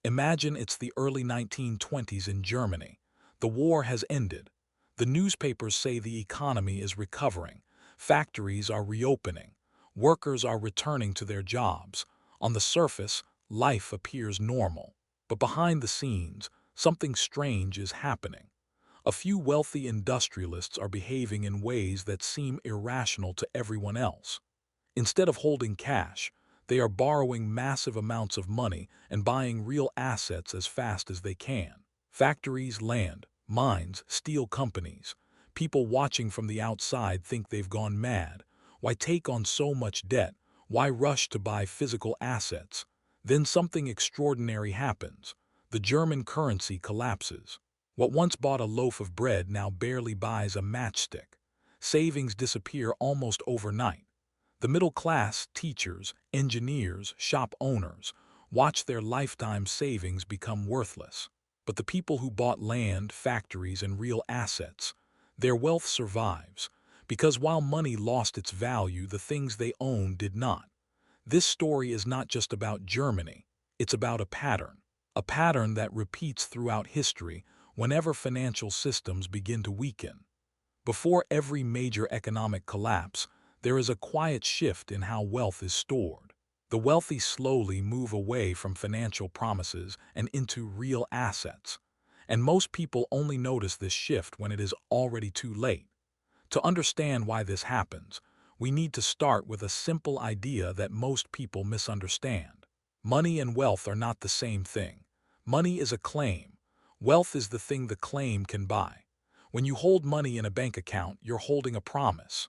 Imagine it's the early 1920s in Germany. The war has ended. The newspapers say the economy is recovering. Factories are reopening. Workers are returning to their jobs. On the surface, life appears normal. But behind the scenes, something strange is happening. A few wealthy industrialists are behaving in ways that seem irrational to everyone else. Instead of holding cash, they are borrowing massive amounts of money and buying real assets as fast as they can. Factories, land, mines, steel companies. People watching from the outside think they've gone mad. Why take on so much debt? Why rush to buy physical assets? Then something extraordinary happens. The German currency collapses. What once bought a loaf of bread now barely buys a matchstick. Savings disappear almost overnight. The middle class, teachers, engineers, shop owners, watch their lifetime savings become worthless. But the people who bought land, factories, and real assets, their wealth survives, because while money lost its value, the things they owned did not. This story is not just about Germany, it's about a pattern that repeats throughout history whenever financial systems begin to weaken. Before every major economic collapse, there is a quiet shift in how wealth is stored. The wealthy slowly move away from financial promises and into real assets. And most people only notice this shift when it is already too late. To understand why this happens, we need to start with a simple idea that most people misunderstand. Money and wealth are not the same thing. Money is a claim. Wealth is the thing the claim can buy. When you hold money in a bank account, you're holding a promise.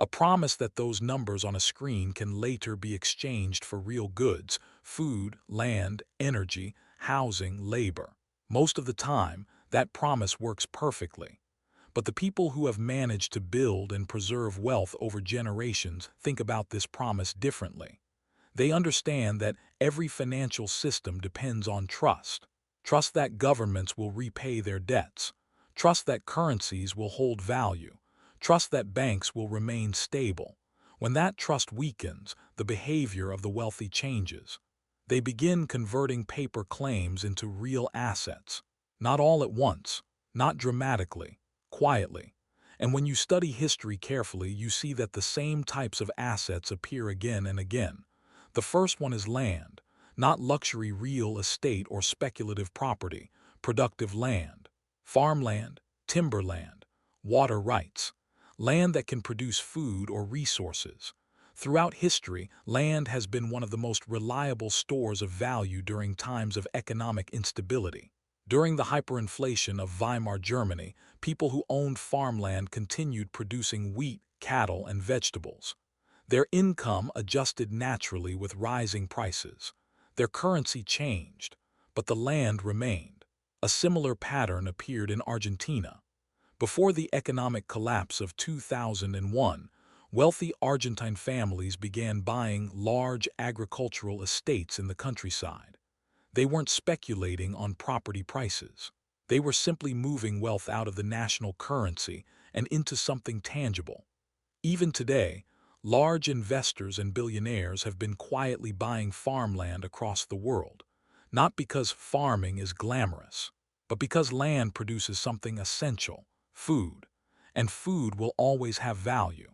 A promise that those numbers on a screen can later be exchanged for real goods, food, land, energy, housing, labor. Most of the time, that promise works perfectly. But the people who have managed to build and preserve wealth over generations think about this promise differently. They understand that every financial system depends on trust. Trust that governments will repay their debts. Trust that currencies will hold value. Trust that banks will remain stable. When that trust weakens, the behavior of the wealthy changes. They begin converting paper claims into real assets. Not all at once, not dramatically, quietly. And when you study history carefully, you see that the same types of assets appear again and again. The first one is land, not luxury real estate or speculative property, productive land, farmland, timberland, water rights. Land that can produce food or resources. Throughout history, land has been one of the most reliable stores of value during times of economic instability. During the hyperinflation of Weimar Germany, people who owned farmland continued producing wheat, cattle, and vegetables. Their income adjusted naturally with rising prices. Their currency changed, but the land remained. A similar pattern appeared in Argentina. Before the economic collapse of 2001, wealthy Argentine families began buying large agricultural estates in the countryside. They weren't speculating on property prices. They were simply moving wealth out of the national currency and into something tangible. Even today, large investors and billionaires have been quietly buying farmland across the world, not because farming is glamorous, but because land produces something essential: food, and food will always have value.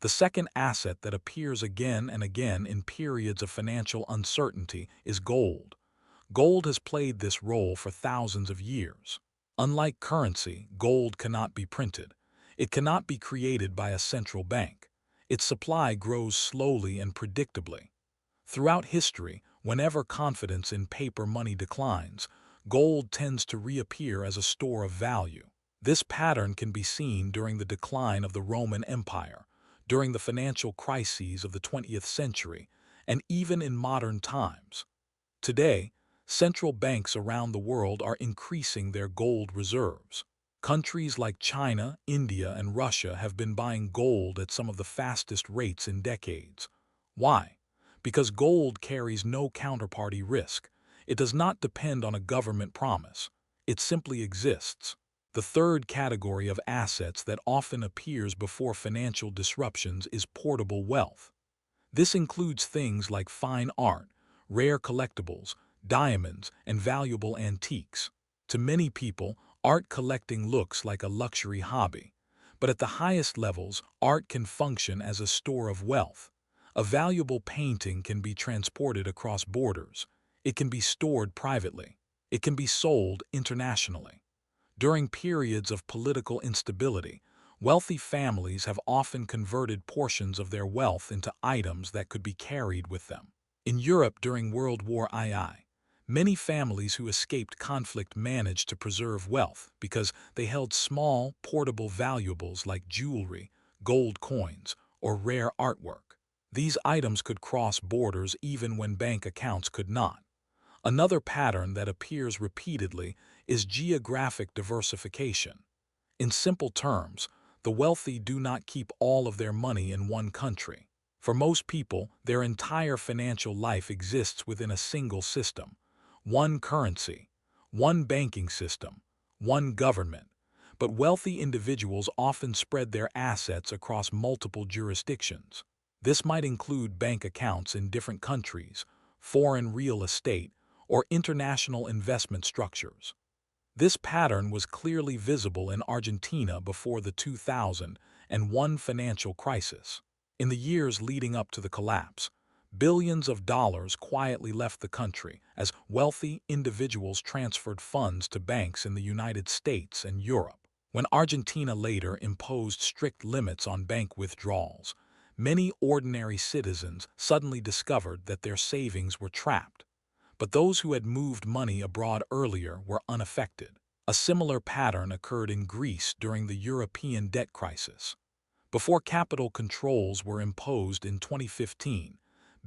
The second asset that appears again and again in periods of financial uncertainty is gold. Gold has played this role for thousands of years. Unlike currency, gold cannot be printed. It cannot be created by a central bank. Its supply grows slowly and predictably. Throughout history, whenever confidence in paper money declines, gold tends to reappear as a store of value. This pattern can be seen during the decline of the Roman Empire, during the financial crises of the 20th century, and even in modern times. Today, central banks around the world are increasing their gold reserves. Countries like China, India, and Russia have been buying gold at some of the fastest rates in decades. Why? Because gold carries no counterparty risk. It does not depend on a government promise. It simply exists. The third category of assets that often appears before financial disruptions is portable wealth. This includes things like fine art, rare collectibles, diamonds, and valuable antiques. To many people, art collecting looks like a luxury hobby. But at the highest levels, art can function as a store of wealth. A valuable painting can be transported across borders. It can be stored privately. It can be sold internationally. During periods of political instability, wealthy families have often converted portions of their wealth into items that could be carried with them. In Europe during World War II, many families who escaped conflict managed to preserve wealth because they held small, portable valuables like jewelry, gold coins, or rare artwork. These items could cross borders even when bank accounts could not. Another pattern that appears repeatedly is geographic diversification. In simple terms, the wealthy do not keep all of their money in one country. For most people, their entire financial life exists within a single system, one currency, one banking system, one government. But wealthy individuals often spread their assets across multiple jurisdictions. This might include bank accounts in different countries, foreign real estate, or international investment structures. This pattern was clearly visible in Argentina before the 2001 financial crisis. In the years leading up to the collapse, billions of dollars quietly left the country as wealthy individuals transferred funds to banks in the United States and Europe. When Argentina later imposed strict limits on bank withdrawals, many ordinary citizens suddenly discovered that their savings were trapped. But those who had moved money abroad earlier were unaffected. A similar pattern occurred in Greece during the European debt crisis. Before capital controls were imposed in 2015,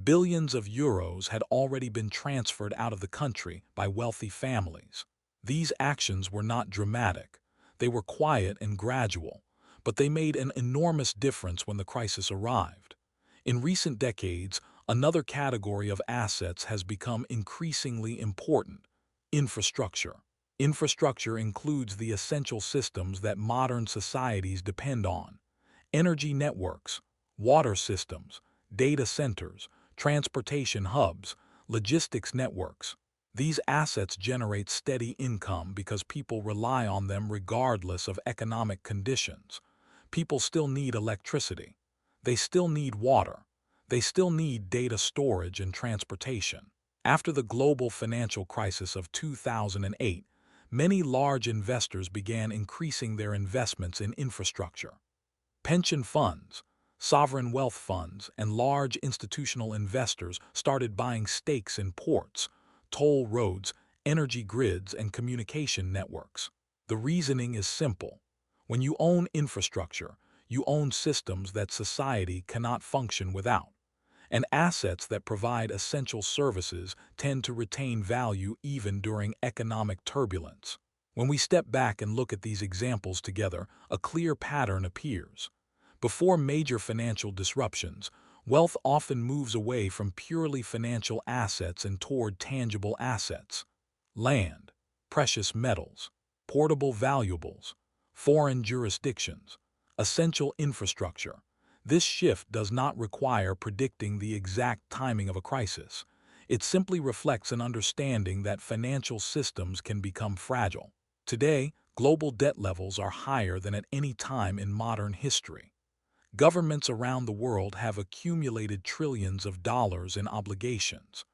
billions of euros had already been transferred out of the country by wealthy families. These actions were not dramatic. They were quiet and gradual, but they made an enormous difference when the crisis arrived. In recent decades, another category of assets has become increasingly important: infrastructure. Infrastructure includes the essential systems that modern societies depend on: energy networks, water systems, data centers, transportation hubs, logistics networks. These assets generate steady income because people rely on them regardless of economic conditions. People still need electricity. They still need water. They still need data storage and transportation. After the global financial crisis of 2008, many large investors began increasing their investments in infrastructure. Pension funds, sovereign wealth funds, and large institutional investors started buying stakes in ports, toll roads, energy grids, and communication networks. The reasoning is simple. When you own infrastructure, you own systems that society cannot function without. And assets that provide essential services tend to retain value even during economic turbulence. When we step back and look at these examples together, a clear pattern appears. Before major financial disruptions, wealth often moves away from purely financial assets and toward tangible assets: land, precious metals, portable valuables, foreign jurisdictions, essential infrastructure. This shift does not require predicting the exact timing of a crisis. It simply reflects an understanding that financial systems can become fragile. Today, global debt levels are higher than at any time in modern history. Governments around the world have accumulated trillions of dollars in obligations.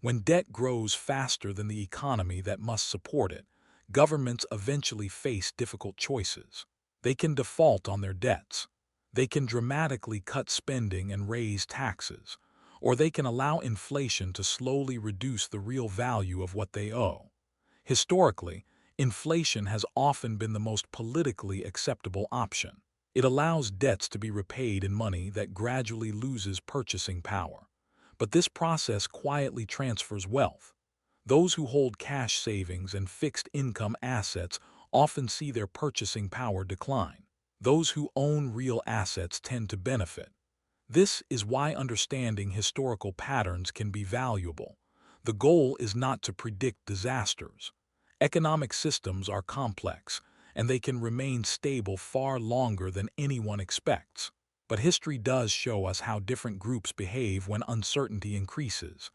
When debt grows faster than the economy that must support it, governments eventually face difficult choices. They can default on their debts. They can dramatically cut spending and raise taxes, or they can allow inflation to slowly reduce the real value of what they owe. Historically, inflation has often been the most politically acceptable option. It allows debts to be repaid in money that gradually loses purchasing power. But this process quietly transfers wealth. Those who hold cash savings and fixed income assets often see their purchasing power decline. Those who own real assets tend to benefit. This is why understanding historical patterns can be valuable. The goal is not to predict disasters. Economic systems are complex, and they can remain stable far longer than anyone expects. But history does show us how different groups behave when uncertainty increases.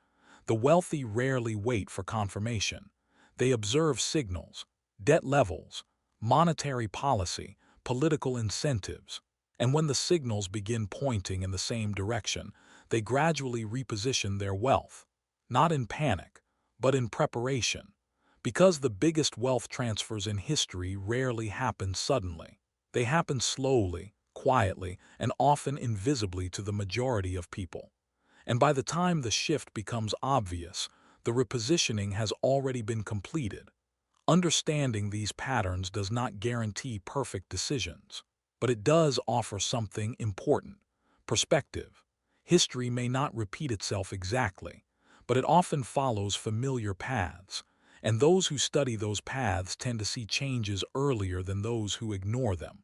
The wealthy rarely wait for confirmation. They observe signals, debt levels, monetary policy, political incentives, and when the signals begin pointing in the same direction, they gradually reposition their wealth, not in panic, but in preparation. Because the biggest wealth transfers in history rarely happen suddenly. They happen slowly, quietly, and often invisibly to the majority of people. And by the time the shift becomes obvious, the repositioning has already been completed. Understanding these patterns does not guarantee perfect decisions, but it does offer something important: perspective. History may not repeat itself exactly, but it often follows familiar paths, and those who study those paths tend to see changes earlier than those who ignore them.